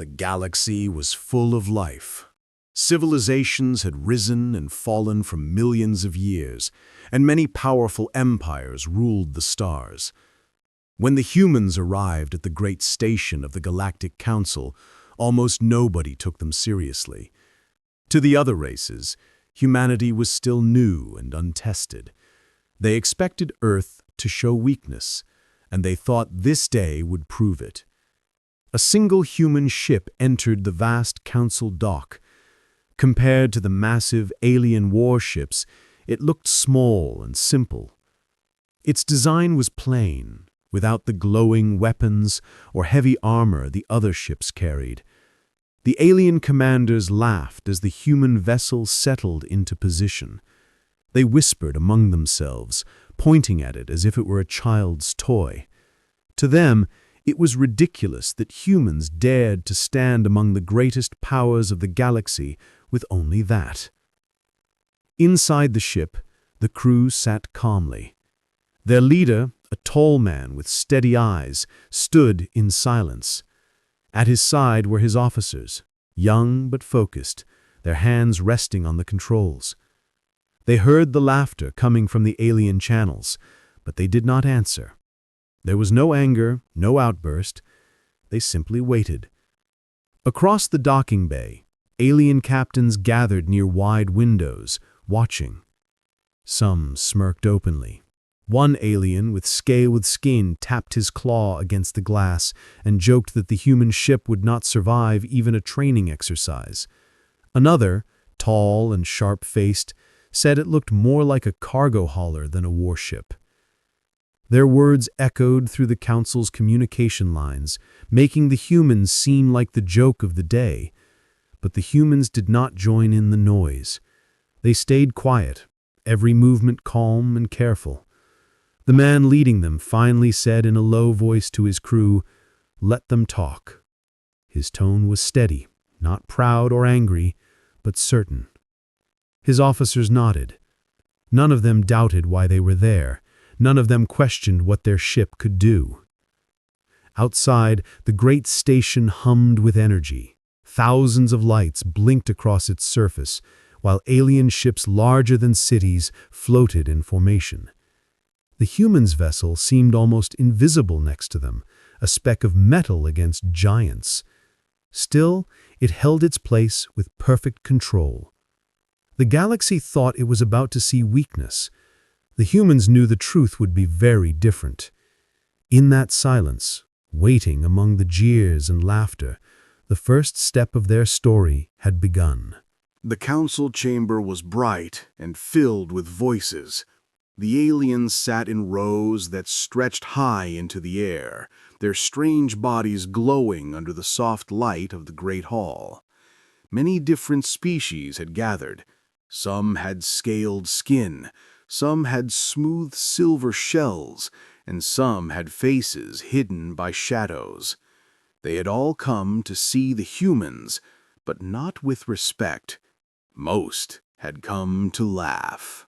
The galaxy was full of life. Civilizations had risen and fallen for millions of years, and many powerful empires ruled the stars. When the humans arrived at the great station of the Galactic Council, almost nobody took them seriously. To the other races, humanity was still new and untested. They expected Earth to show weakness, and they thought this day would prove it. A single human ship entered the vast council dock. Compared to the massive alien warships, it looked small and simple. Its design was plain, without the glowing weapons or heavy armor the other ships carried. The alien commanders laughed as the human vessel settled into position. They whispered among themselves, pointing at it as if it were a child's toy. To them, it was ridiculous that humans dared to stand among the greatest powers of the galaxy with only that. Inside the ship, the crew sat calmly. Their leader, a tall man with steady eyes, stood in silence. At his side were his officers, young but focused, their hands resting on the controls. They heard the laughter coming from the alien channels, but they did not answer. There was no anger, no outburst. They simply waited. Across the docking bay, alien captains gathered near wide windows, watching. Some smirked openly. One alien with scaled skin tapped his claw against the glass and joked that the human ship would not survive even a training exercise. Another, tall and sharp-faced, said it looked more like a cargo hauler than a warship. Their words echoed through the council's communication lines, making the humans seem like the joke of the day. But the humans did not join in the noise. They stayed quiet, every movement calm and careful. The man leading them finally said in a low voice to his crew, "Let them talk." His tone was steady, not proud or angry, but certain. His officers nodded. None of them doubted why they were there. None of them questioned what their ship could do. Outside, the great station hummed with energy. Thousands of lights blinked across its surface, while alien ships larger than cities floated in formation. The humans' vessel seemed almost invisible next to them, a speck of metal against giants. Still, it held its place with perfect control. The galaxy thought it was about to see weakness. The humans knew the truth would be very different. In that silence, waiting among the jeers and laughter, the first step of their story had begun. The council chamber was bright and filled with voices. The aliens sat in rows that stretched high into the air, their strange bodies glowing under the soft light of the great hall. Many different species had gathered. Some had scaled skin, some had smooth silver shells, and some had faces hidden by shadows. They had all come to see the humans, but not with respect. Most had come to laugh.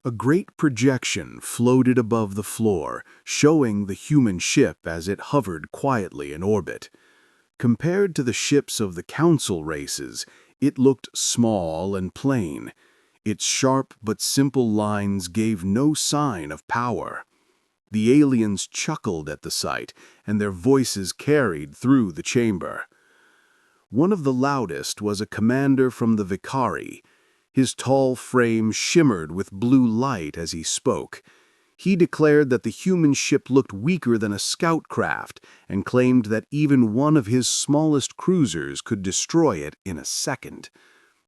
A great projection floated above the floor, showing the human ship as it hovered quietly in orbit. Compared to the ships of the council races, it looked small and plain. Its sharp but simple lines gave no sign of power. The aliens chuckled at the sight, and their voices carried through the chamber. One of the loudest was a commander from the Vicari. His tall frame shimmered with blue light as he spoke. He declared that the human ship looked weaker than a scout craft and claimed that even one of his smallest cruisers could destroy it in a second.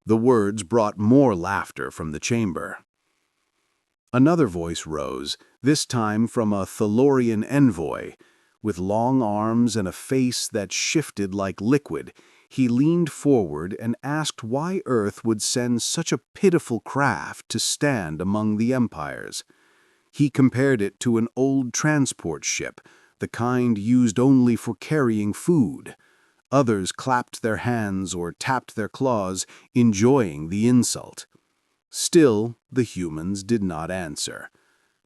The words brought more laughter from the chamber. Another voice rose, this time from a Thalorian envoy. With long arms and a face that shifted like liquid, he leaned forward and asked why Earth would send such a pitiful craft to stand among the empires. He compared it to an old transport ship, the kind used only for carrying food. Others clapped their hands or tapped their claws, enjoying the insult. Still, the humans did not answer.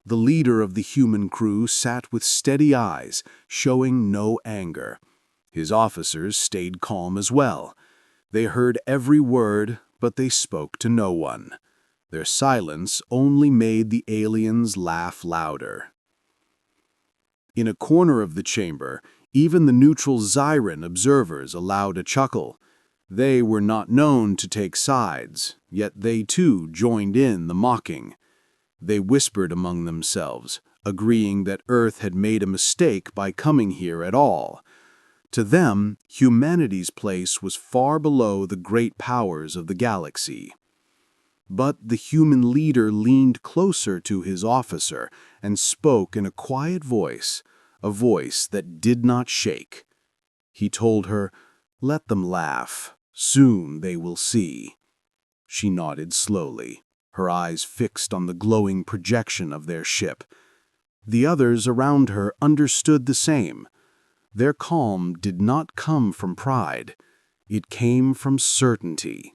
The leader of the human crew sat with steady eyes, showing no anger. His officers stayed calm as well. They heard every word, but they spoke to no one. Their silence only made the aliens laugh louder. In a corner of the chamber, even the neutral Zyran observers allowed a chuckle. They were not known to take sides, yet they too joined in the mocking. They whispered among themselves, agreeing that Earth had made a mistake by coming here at all. To them, humanity's place was far below the great powers of the galaxy. But the human leader leaned closer to his officer and spoke in a quiet voice, a voice that did not shake. He told her, "Let them laugh. Soon they will see." She nodded slowly, her eyes fixed on the glowing projection of their ship. The others around her understood the same. Their calm did not come from pride. It came from certainty.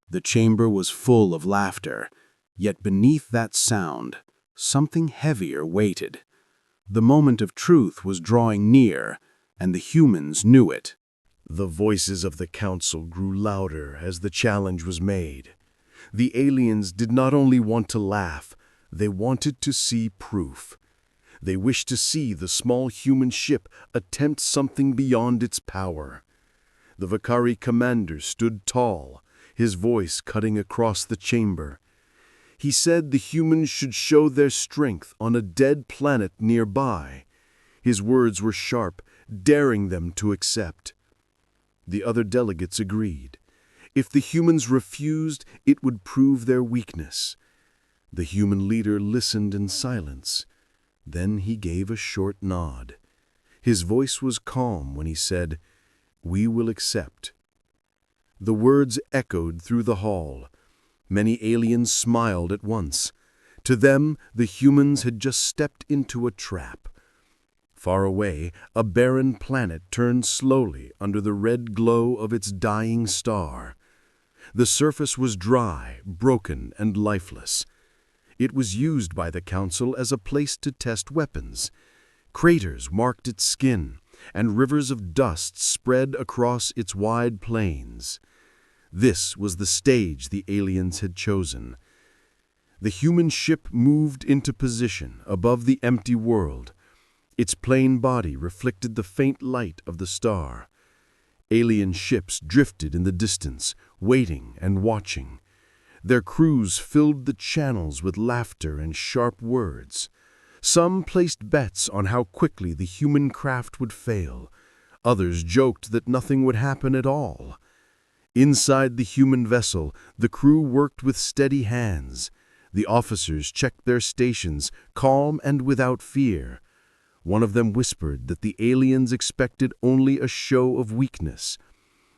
The chamber was full of laughter, yet beneath that sound, something heavier waited. The moment of truth was drawing near, and the humans knew it. The voices of the council grew louder as the challenge was made. The aliens did not only want to laugh, they wanted to see proof. They wished to see the small human ship attempt something beyond its power. The Vakari commander stood tall, his voice cutting across the chamber. He said the humans should show their strength on a dead planet nearby. His words were sharp, daring them to accept. The other delegates agreed. If the humans refused, it would prove their weakness. The human leader listened in silence. Then he gave a short nod. His voice was calm when he said, "We will accept." The words echoed through the hall. Many aliens smiled at once. To them, the humans had just stepped into a trap. Far away, a barren planet turned slowly under the red glow of its dying star. The surface was dry, broken, and lifeless. It was used by the Council as a place to test weapons. Craters marked its skin, and rivers of dust spread across its wide plains. This was the stage the aliens had chosen. The human ship moved into position above the empty world. Its plain body reflected the faint light of the star. Alien ships drifted in the distance, waiting and watching. Their crews filled the channels with laughter and sharp words. Some placed bets on how quickly the human craft would fail. Others joked that nothing would happen at all. Inside the human vessel, the crew worked with steady hands. The officers checked their stations, calm and without fear. One of them whispered that the aliens expected only a show of weakness.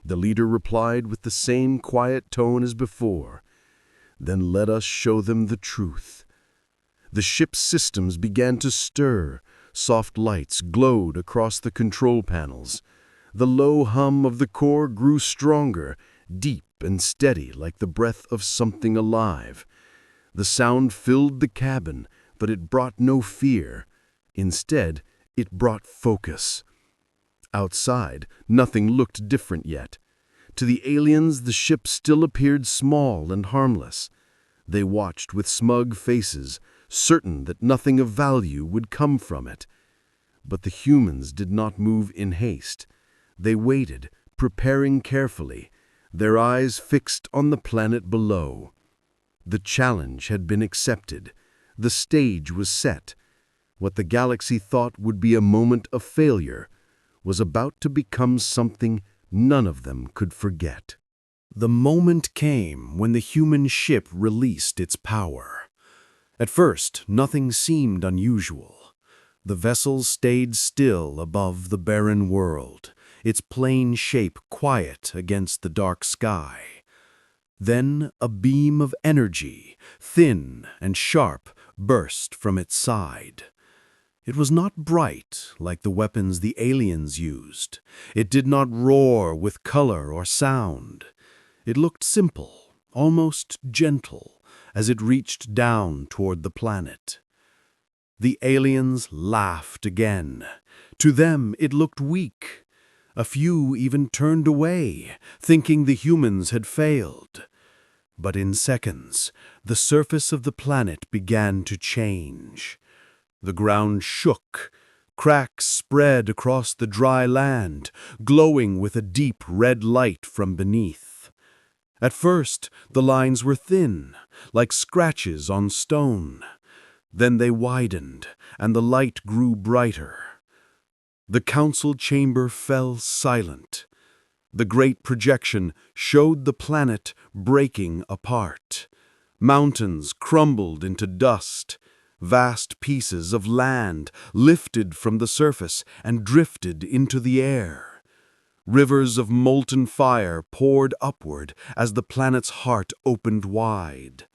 The leader replied with the same quiet tone as before. "Then let us show them the truth." The ship's systems began to stir. Soft lights glowed across the control panels. The low hum of the core grew stronger, deep and steady like the breath of something alive. The sound filled the cabin, but it brought no fear. Instead, it brought focus. Outside, nothing looked different yet. To the aliens, the ship still appeared small and harmless. They watched with smug faces, certain that nothing of value would come from it. But the humans did not move in haste. They waited, preparing carefully, their eyes fixed on the planet below. The challenge had been accepted. The stage was set. What the galaxy thought would be a moment of failure was about to become something none of them could forget. The moment came when the human ship released its power. At first, nothing seemed unusual. The vessel stayed still above the barren world, its plain shape quiet against the dark sky. Then a beam of energy, thin and sharp, burst from its side. It was not bright like the weapons the aliens used. It did not roar with color or sound. It looked simple, almost gentle, as it reached down toward the planet. The aliens laughed again. To them, it looked weak. A few even turned away, thinking the humans had failed. But in seconds, the surface of the planet began to change. The ground shook. Cracks spread across the dry land, glowing with a deep red light from beneath. At first, the lines were thin, like scratches on stone. Then they widened, and the light grew brighter. The council chamber fell silent. The great projection showed the planet breaking apart. Mountains crumbled into dust. Vast pieces of land lifted from the surface and drifted into the air. Rivers of molten fire poured upward as the planet's heart opened wide.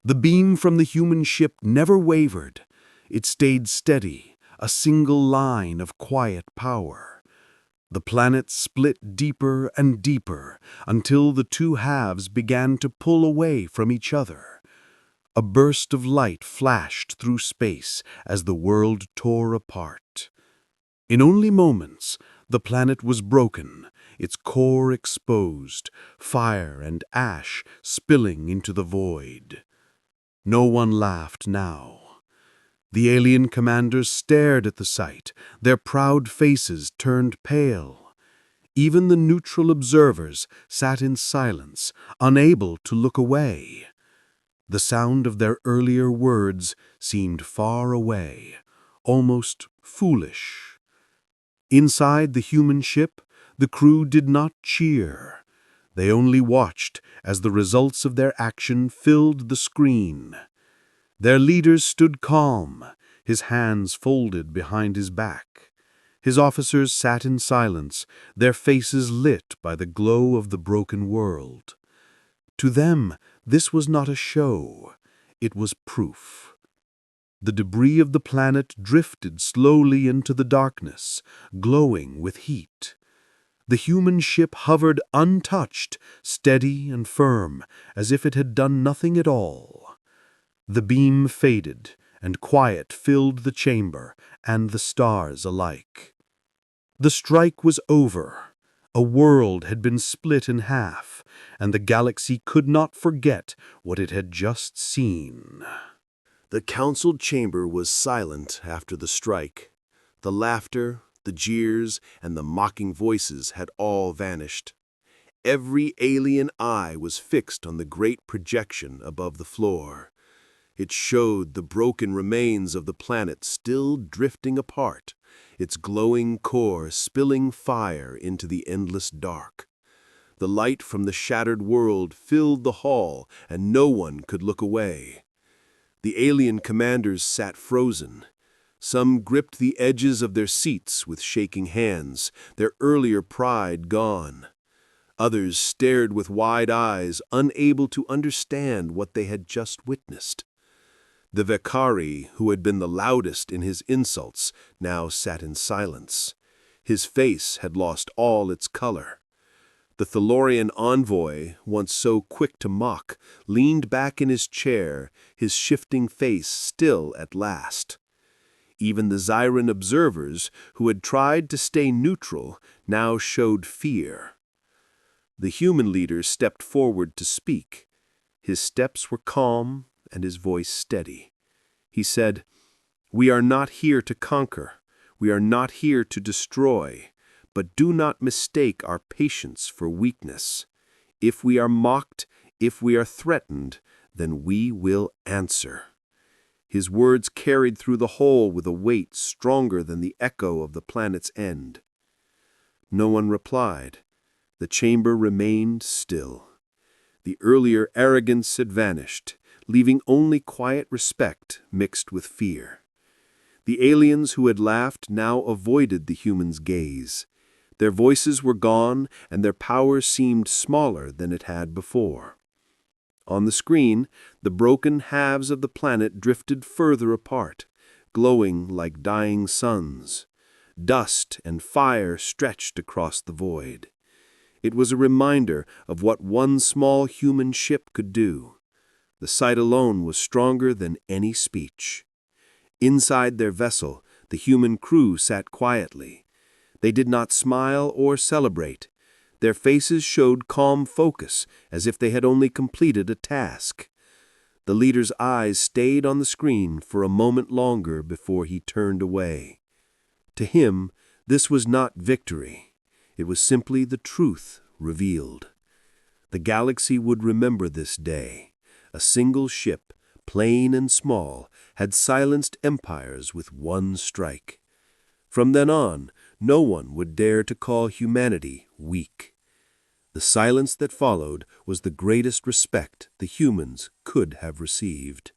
The beam from the human ship never wavered. It stayed steady, a single line of quiet power. The planet split deeper and deeper until the two halves began to pull away from each other. A burst of light flashed through space as the world tore apart. In only moments, the planet was broken, its core exposed, fire and ash spilling into the void. No one laughed now. The alien commanders stared at the sight, their proud faces turned pale. Even the neutral observers sat in silence, unable to look away. The sound of their earlier words seemed far away, almost foolish. Inside the human ship, the crew did not cheer. They only watched as the results of their action filled the screen. Their leader stood calm, his hands folded behind his back. His officers sat in silence, their faces lit by the glow of the broken world. To them, this was not a show, it was proof. The debris of the planet drifted slowly into the darkness, glowing with heat. The human ship hovered untouched, steady and firm, as if it had done nothing at all. The beam faded, and quiet filled the chamber and the stars alike. The strike was over. A world had been split in half, and the galaxy could not forget what it had just seen. The council chamber was silent after the strike. The laughter, the jeers, and the mocking voices had all vanished. Every alien eye was fixed on the great projection above the floor. It showed the broken remains of the planet still drifting apart, its glowing core spilling fire into the endless dark. The light from the shattered world filled the hall, and no one could look away. The alien commanders sat frozen. Some gripped the edges of their seats with shaking hands, their earlier pride gone. Others stared with wide eyes, unable to understand what they had just witnessed. The Vakari, who had been the loudest in his insults, now sat in silence. His face had lost all its color. The Thalorian envoy, once so quick to mock, leaned back in his chair, his shifting face still at last. Even the Zyran observers, who had tried to stay neutral, now showed fear. The human leader stepped forward to speak. His steps were calm and his voice steady. He said, "We are not here to conquer. We are not here to destroy. But do not mistake our patience for weakness. If we are mocked, if we are threatened, then we will answer." His words carried through the hole with a weight stronger than the echo of the planet's end. No one replied. The chamber remained still. The earlier arrogance had vanished, leaving only quiet respect mixed with fear. The aliens who had laughed now avoided the humans' gaze. Their voices were gone, and their power seemed smaller than it had before. On the screen, the broken halves of the planet drifted further apart, glowing like dying suns. Dust and fire stretched across the void. It was a reminder of what one small human ship could do. The sight alone was stronger than any speech. Inside their vessel, the human crew sat quietly. They did not smile or celebrate. Their faces showed calm focus, as if they had only completed a task. The leader's eyes stayed on the screen for a moment longer before he turned away. To him, this was not victory. It was simply the truth revealed. The galaxy would remember this day. A single ship, plain and small, had silenced empires with one strike. From then on, no one would dare to call humanity weak. The silence that followed was the greatest respect the humans could have received.